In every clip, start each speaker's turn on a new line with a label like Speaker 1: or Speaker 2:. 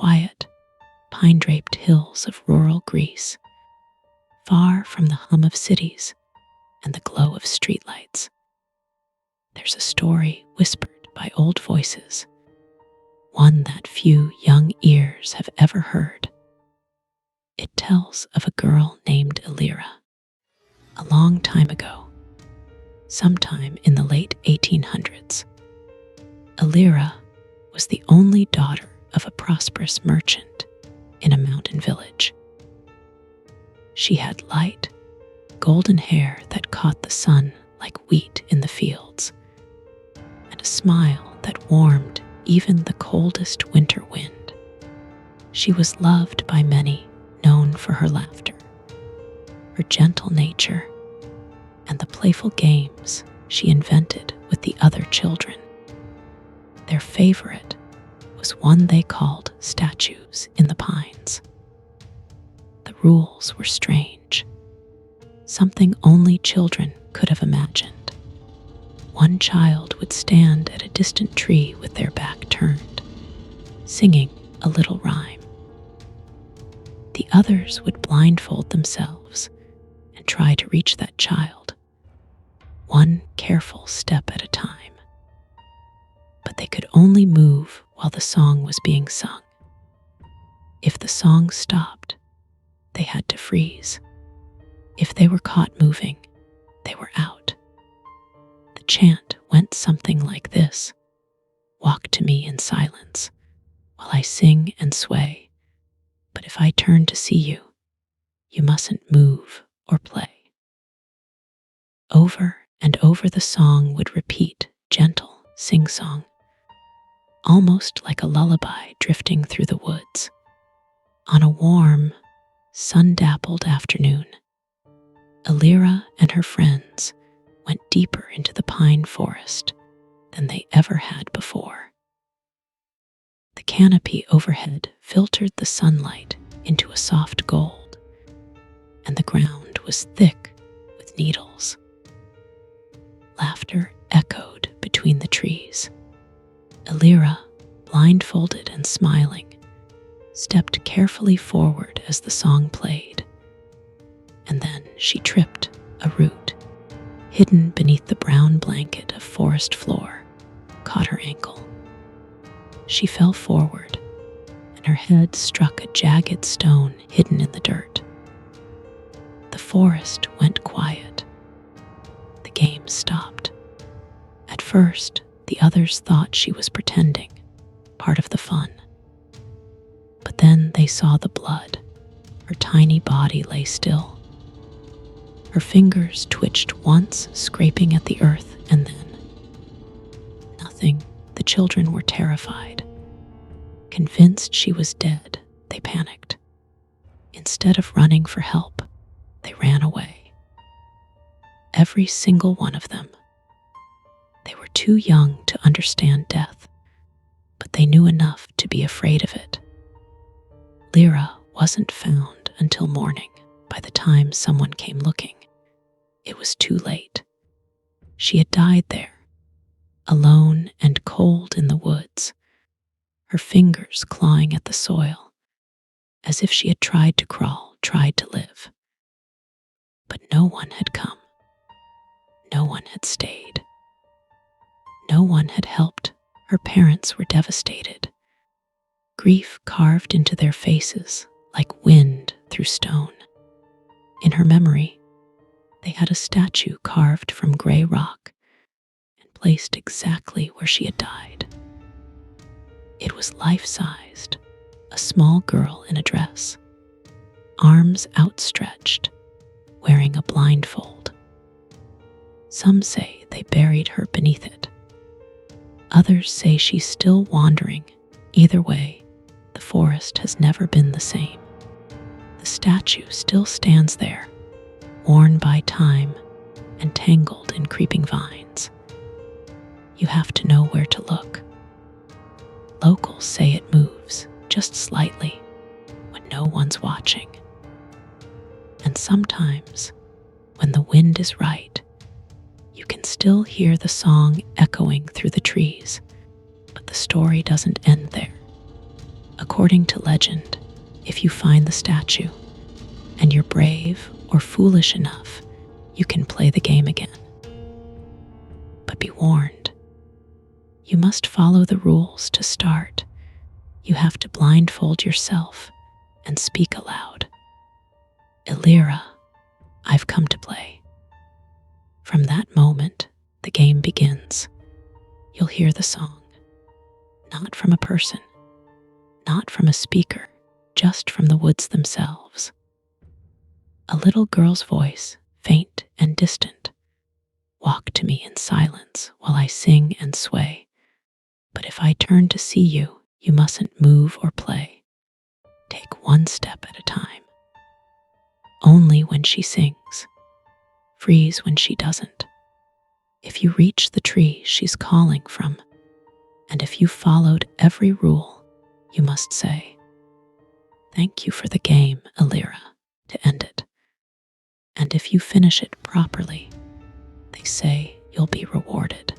Speaker 1: quiet, pine-draped hills of rural Greece, far from the hum of cities and the glow of streetlights. There's a story whispered by old voices, one that few young ears have ever heard. It tells of a girl named Elira. A long time ago, sometime in the late 1800s, Elira was the only daughter of a prosperous merchant in a mountain village. She had light, golden hair that caught the sun like wheat in the fields, and a smile that warmed even the coldest winter wind. She was loved by many, known for her laughter, her gentle nature, and the playful games she invented with the other children. Their favorite was one they called statues in the pines. The rules were strange, something only children could have imagined. One child would stand at a distant tree with their back turned, singing a little rhyme. The others would blindfold themselves and try to reach that child, one careful step at a time. But they could only move while the song was being sung. If the song stopped, they had to freeze. If they were caught moving, they were out. The chant went something like this: "Walk to me in silence, while I sing and sway. But if I turn to see you, you mustn't move or play." Over and over the song would repeat, gentle sing-song, almost like a lullaby drifting through the woods. On a warm, sun-dappled afternoon, Elira and her friends went deeper into the pine forest than they ever had before. The canopy overhead filtered the sunlight into a soft gold, and the ground was thick with needles. Laughter echoed between the trees. Elira, blindfolded and smiling, stepped carefully forward as the song played, and then she tripped a root hidden beneath the brown blanket of forest floor, caught her ankle. She fell forward, and her head struck a jagged stone hidden in the dirt. The forest went quiet. The game stopped. At first, the others thought she was pretending, part of the fun. But then they saw the blood. Her tiny body lay still. Her fingers twitched once, scraping at the earth, and then nothing. The children were terrified. Convinced she was dead, they panicked. Instead of running for help, they ran away. Every single one of them. They were too young to understand death, but they knew enough to be afraid of it. Lyra wasn't found until morning. By the time someone came looking, it was too late. She had died there, alone and cold in the woods, her fingers clawing at the soil, as if she had tried to crawl, tried to live. But no one had come. No one had stayed. No one had helped. Her parents were devastated. Grief carved into their faces like wind through stone. In her memory, they had a statue carved from gray rock and placed exactly where she had died. It was life-sized, a small girl in a dress, arms outstretched, wearing a blindfold. Some say they buried her beneath it. Others say she's still wandering. Either way, the forest has never been the same. The statue still stands there, worn by time and tangled in creeping vines. You have to know where to look. Locals say it moves, just slightly, when no one's watching. And sometimes, when the wind is right, you can still hear the song echoing through the trees, but the story doesn't end there. According According to legend, if you find the statue and you're brave or foolish enough, you can play the game again. But be warned, you must follow the rules to start. You have to blindfold yourself and speak aloud. Elira, I've come to play. From that moment, the game begins. You'll hear the song, not from a person, not from a speaker, just from the woods themselves. A little girl's voice, faint and distant. Walk to me in silence while I sing and sway. But if I turn to see you, you mustn't move or play. Take one step at a time. Only when she sings. Freeze when she doesn't. If you reach the tree she's calling from, and if you followed every rule, you must say, "Thank you for the game, Elira," to end it. And if you finish it properly, they say you'll be rewarded.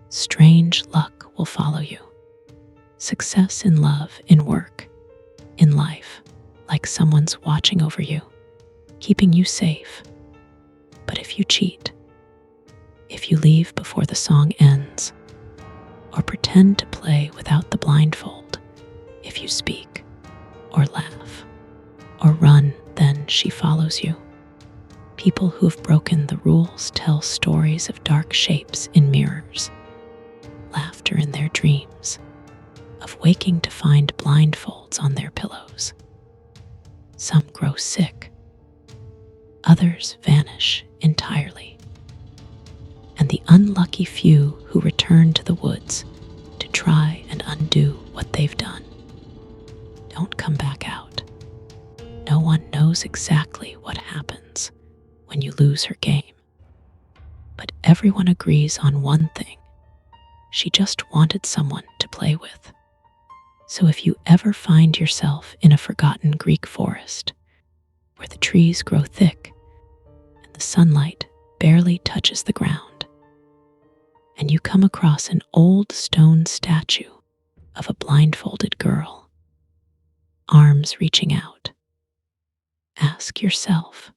Speaker 1: Strange luck will follow you. Success in love, in work, in life, like someone's watching over you, keeping you safe. But if you cheat, if you leave before the song ends, or pretend to play without the blindfold, if you speak, or laugh, or run, then she follows you. People who have broken the rules tell stories of dark shapes in mirrors, laughter in their dreams, of waking to find blindfolds on their pillows. Some grow sick, others vanish entirely, and the unlucky few who return to the woods to try and undo what they've done don't come back out. No one knows exactly what happens when you lose her game, but everyone agrees on one thing: she just wanted someone to play with. So if you ever find yourself in a forgotten Greek forest, where the trees grow thick and the sunlight barely touches the ground, and you come across an old stone statue of a blindfolded girl, arms reaching out, ask yourself,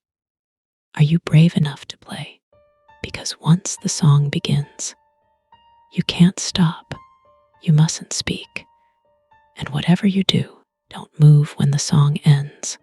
Speaker 1: are you brave enough to play? Because once the song begins, you can't stop, you mustn't speak, and whatever you do, don't move when the song ends.